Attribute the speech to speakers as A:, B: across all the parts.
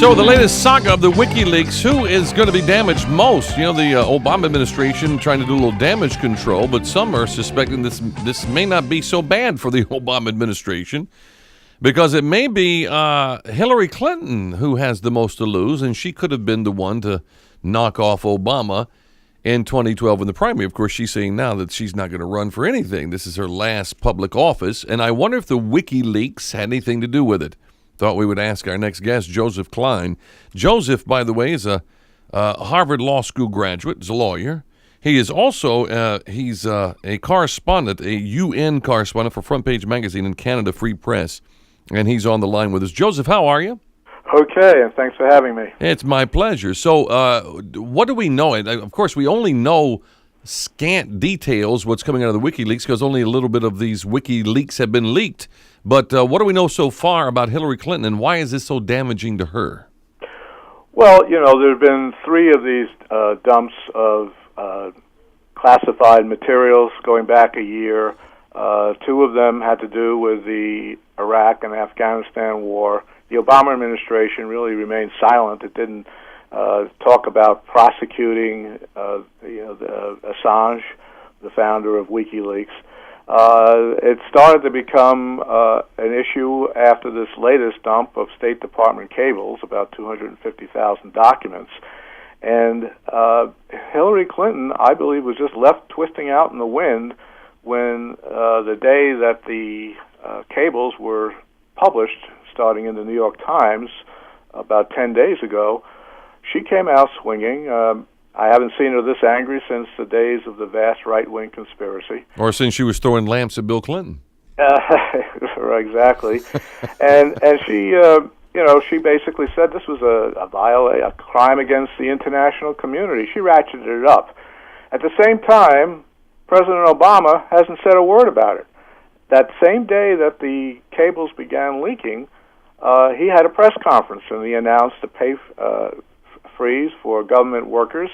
A: So the latest saga of the Wikileaks, who is going to be damaged most? You know, the Obama administration trying to do a little damage control, but some are suspecting this may not be so bad for the Obama administration because it may be Hillary Clinton who has the most to lose, and she could have been the one to knock off Obama in 2012 in the primary. Of course, she's saying now that she's not going to run for anything. This is her last public office, and I wonder if the Wikileaks had anything to do with it. Thought we would ask our next guest, Joseph Klein. Joseph, by the way, is a Harvard Law School graduate. He's a lawyer. He is also he's a correspondent, a UN correspondent for Front Page Magazine and Canada Free Press, and he's on the line with us. Joseph, how are you?
B: Okay, and thanks for having me.
A: It's my pleasure. So what do we know? Of course, we only know scant details what's coming out of the WikiLeaks because only a little bit of these WikiLeaks have been leaked. But what do we know so far about Hillary Clinton, and why is this so damaging to her?
B: Well, you know, there have been three of these dumps of classified materials going back a year. Two of them had to do with the Iraq and Afghanistan war. The Obama administration really remained silent. It didn't talk about prosecuting Assange, the founder of WikiLeaks. It started to become an issue after this latest dump of State Department cables, about 250,000 documents. And Hillary Clinton, I believe, was just left twisting out in the wind when the day that the cables were published, starting in the New York Times about 10 days ago, she came out swinging. I haven't seen her this angry since the days of the vast right-wing conspiracy.
A: Or since she was throwing lamps at Bill Clinton.
B: Exactly. and she, she basically said this was a crime against the international community. She ratcheted it up. At the same time, President Obama hasn't said a word about it. That same day that the cables began leaking, he had a press conference and he announced a pay freeze for government workers,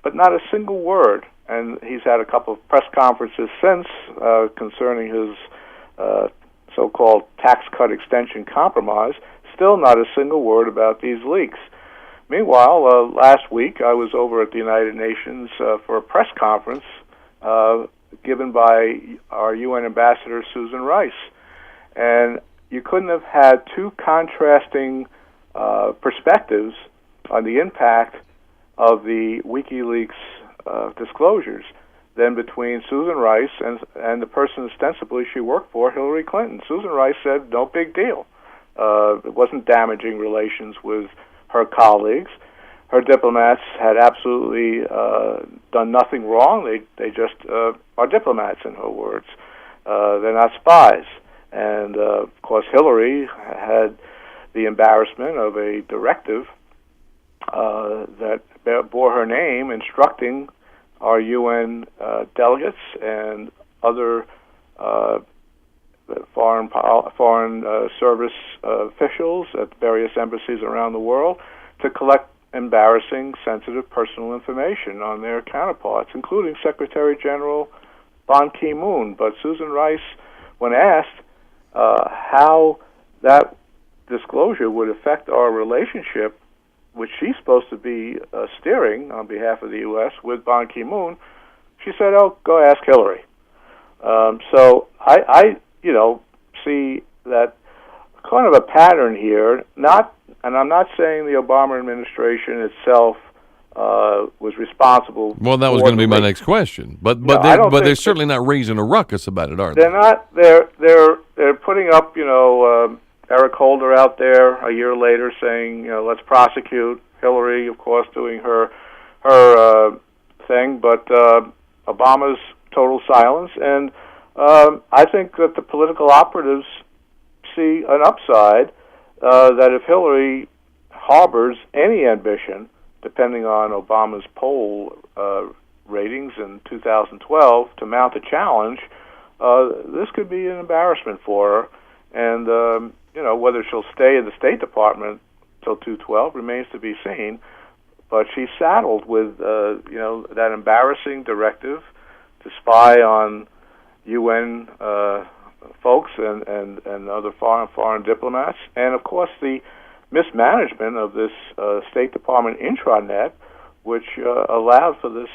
B: but not a single word. And he's had a couple of press conferences since concerning his so-called tax cut extension compromise. Still not a single word about these leaks. Meanwhile, last week I was over at the United Nations for a press conference given by our UN ambassador, Susan Rice. And you couldn't have had two contrasting perspectives on the impact of the WikiLeaks disclosures than between Susan Rice and the person ostensibly she worked for, Hillary Clinton. Susan Rice said, no big deal. It wasn't damaging relations with her colleagues. Her diplomats had absolutely done nothing wrong. They just are diplomats, in her words. They're not spies. And, of course, Hillary had the embarrassment of a directive that bore her name instructing our UN delegates and other foreign service officials at various embassies around the world to collect embarrassing, sensitive personal information on their counterparts, including Secretary General Ban Ki-moon. But Susan Rice, when asked how that disclosure would affect our relationship, which she's supposed to be steering on behalf of the U.S. with Ban Ki-moon, she said, "Oh, go ask Hillary." So I see that kind of a pattern here. And I'm not saying the Obama administration itself was responsible.
A: Well, that was going to be my next question. But they're certainly not raising a ruckus about it, are they?
B: They're not. They're putting up, Eric Holder out there a year later saying, let's prosecute Hillary, of course, doing her thing, but Obama's total silence. And I think that the political operatives see an upside that if Hillary harbors any ambition, depending on Obama's poll ratings in 2012, to mount a challenge, this could be an embarrassment for her. And whether she'll stay in the State Department till 2012 remains to be seen. But she's saddled with that embarrassing directive to spy on UN folks and other foreign diplomats, and of course the mismanagement of this State Department intranet, which allowed for this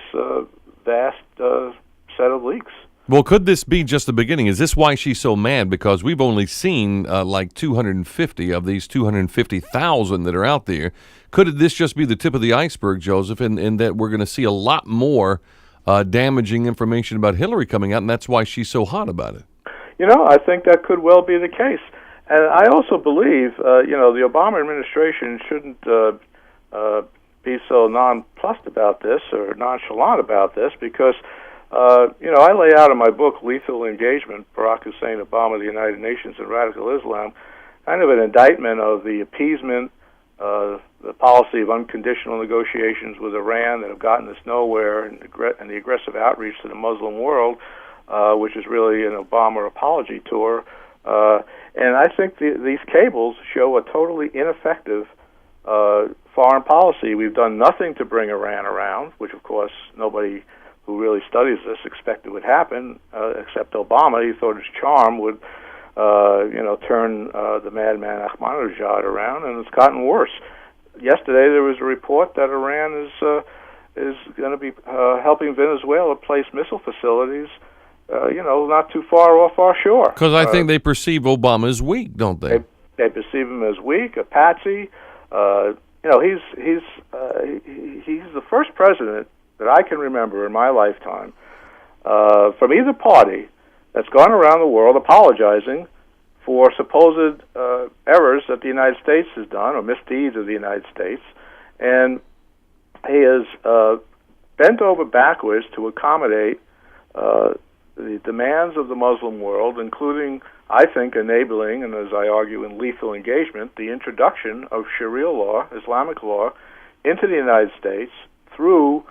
B: vast set of leaks.
A: Well, could this be just the beginning? Is this why she's so mad? Because we've only seen like 250 of these 250,000 that are out there. Could this just be the tip of the iceberg, Joseph, in that we're going to see a lot more damaging information about Hillary coming out, and that's why she's so hot about it?
B: I think that could well be the case. And I also believe, the Obama administration shouldn't be so nonplussed about this or nonchalant about this because, I lay out in my book, Lethal Engagement, Barack Hussein Obama, the United Nations, and Radical Islam, kind of an indictment of the appeasement, the policy of unconditional negotiations with Iran that have gotten us nowhere, and the aggressive outreach to the Muslim world, which is really an Obama apology tour. And I think these cables show a totally ineffective foreign policy. We've done nothing to bring Iran around, which, of course, nobody who really studies this expected would happen, except Obama. He thought his charm would, turn the madman Ahmadinejad around, and it's gotten worse. Yesterday, there was a report that Iran is going to be helping Venezuela place missile facilities, not too far off our shore.
A: Because I think they perceive Obama as weak, don't they?
B: They perceive him as weak, a patsy. He's the first president that I can remember in my lifetime from either party that's gone around the world apologizing for supposed errors that the United States has done or misdeeds of the United States, and he has bent over backwards to accommodate the demands of the Muslim world, including, I think, enabling, and as I argue in Lethal Engagement, the introduction of Sharia law, Islamic law, into the United States through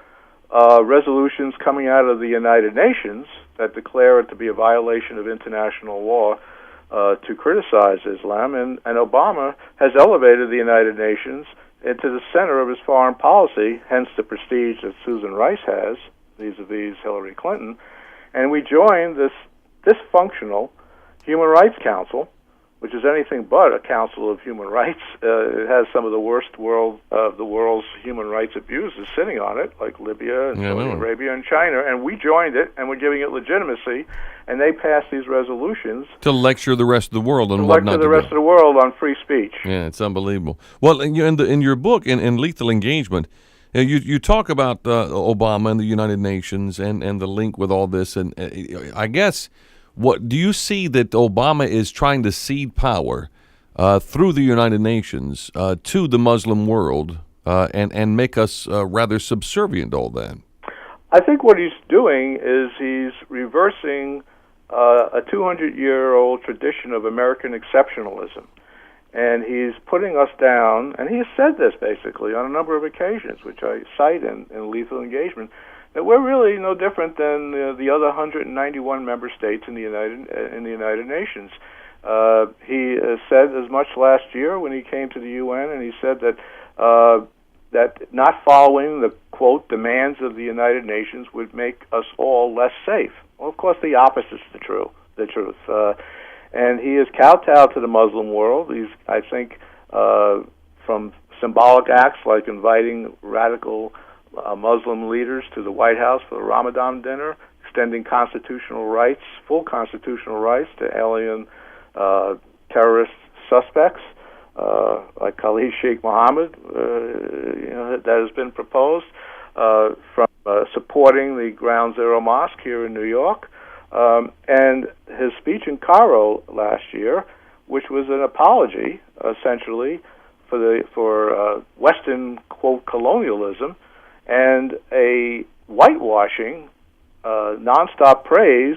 B: resolutions coming out of the United Nations that declare it to be a violation of international law to criticize Islam. And Obama has elevated the United Nations into the center of his foreign policy, hence the prestige that Susan Rice has vis-a-vis Hillary Clinton. And we joined this dysfunctional Human Rights Council, which is anything but a council of human rights. It has some of the worst of the world's human rights abuses sitting on it, like Libya and Saudi Arabia and China. And we joined it, and we're giving it legitimacy. And they passed these resolutions
A: to lecture the rest of the world on what not to do.
B: Lecture the rest of the world on free speech.
A: Yeah, it's unbelievable. Well, in your book, in Lethal Engagement, you talk about Obama and the United Nations and the link with all this. And I guess, what do you see that Obama is trying to cede power through the United Nations to the Muslim world and make us rather subservient to all that?
B: I think what he's doing is he's reversing a 200-year-old tradition of American exceptionalism. And he's putting us down, and he has said this basically on a number of occasions, which I cite in Lethal Engagement, that we're really no different than the other 191 member states in the United Nations. He said as much last year when he came to the UN, and he said that not following the, quote, demands of the United Nations would make us all less safe. Well, of course, the opposite's the truth. And he is kowtowed to the Muslim world. He's, I think, from symbolic acts like inviting radical Muslim leaders to the White House for the Ramadan dinner, extending constitutional rights, full constitutional rights to alien terrorist suspects like Khalid Sheikh Mohammed, that has been proposed, from supporting the Ground Zero Mosque here in New York. And his speech in Cairo last year, which was an apology, essentially, for Western, quote, colonialism, and a whitewashing, nonstop praise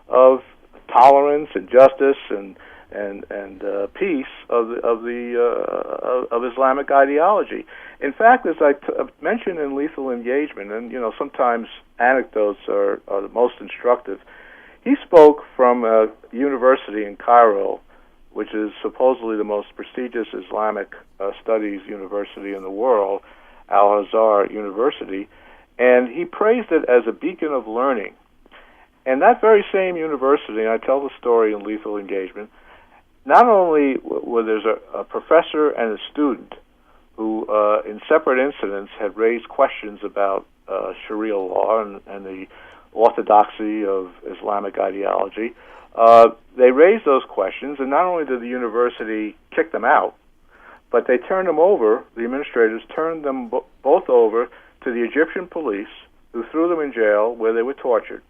B: of tolerance and justice and peace of Islamic ideology. In fact, as I mentioned in Lethal Engagement, and sometimes anecdotes are the most instructive. He spoke from a university in Cairo, which is supposedly the most prestigious Islamic studies university in the world, Al-Azhar University, and he praised it as a beacon of learning. And that very same university, and I tell the story in Lethal Engagement, not only were there's a professor and a student who, in separate incidents, had raised questions about Sharia law and the orthodoxy of Islamic ideology. They raised those questions, and not only did the university kick them out, but they turned them over, the administrators turned them both over to the Egyptian police, who threw them in jail where they were tortured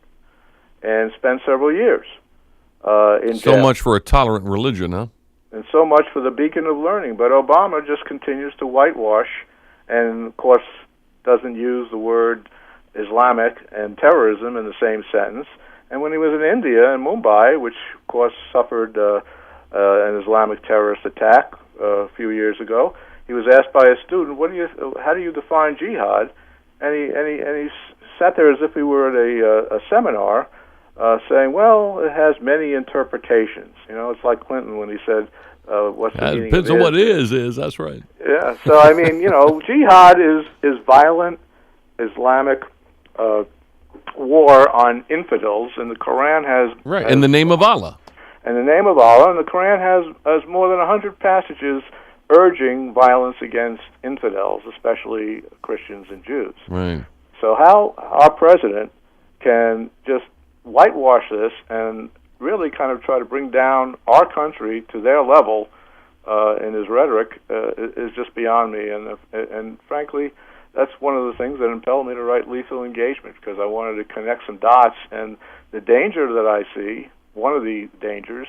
B: and spent several years in jail.
A: So much for a tolerant religion, huh?
B: And so much for the beacon of learning. But Obama just continues to whitewash and, of course, doesn't use the word Islamic and terrorism in the same sentence. And when he was in India, in Mumbai, which, of course, suffered an Islamic terrorist attack a few years ago, he was asked by a student, how do you define jihad? And he sat there as if he were at a seminar, saying, well, it has many interpretations. You know, it's like Clinton when he said, what's the meaning
A: depends
B: of
A: on what is, that's right.
B: Yeah, so I mean, you know, jihad is violent Islamic war on infidels, and the Quran has...
A: Right, in the name of Allah.
B: In the name of Allah, and the Quran has more than 100 passages urging violence against infidels, especially Christians and Jews.
A: Right.
B: So how our president can just whitewash this and really kind of try to bring down our country to their level in his rhetoric is just beyond me. And frankly, that's one of the things that impelled me to write Lethal Engagement, because I wanted to connect some dots. And the danger that I see, one of the dangers,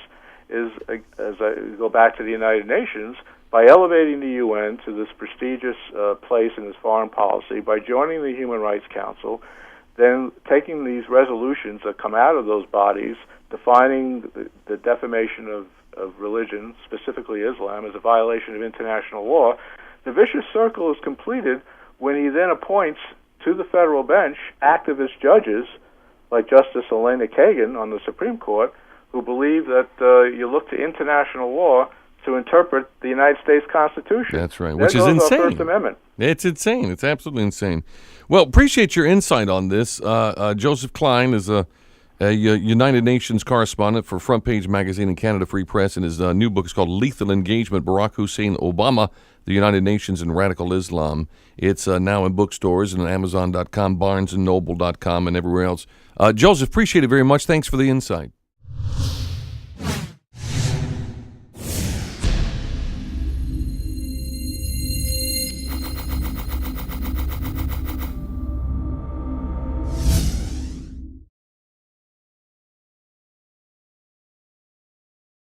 B: is, as I go back to the United Nations, by elevating the UN to this prestigious place in its foreign policy, by joining the Human Rights Council, then taking these resolutions that come out of those bodies, defining the defamation of religion, specifically Islam, as a violation of international law, the vicious circle is completed when he then appoints to the federal bench activist judges like Justice Elena Kagan on the Supreme Court, who believe that you look to international law to interpret the United States Constitution.
A: That's right, which is insane.
B: Our First Amendment.
A: It's insane. It's absolutely insane. Well, appreciate your insight on this. Joseph Klein is a United Nations correspondent for Front Page Magazine and Canada Free Press, and his new book is called Lethal Engagement, Barack Hussein Obama, the United Nations and Radical Islam. It's now in bookstores and Amazon.com, BarnesandNoble.com, and everywhere else. Joseph, appreciate it very much. Thanks for the insight.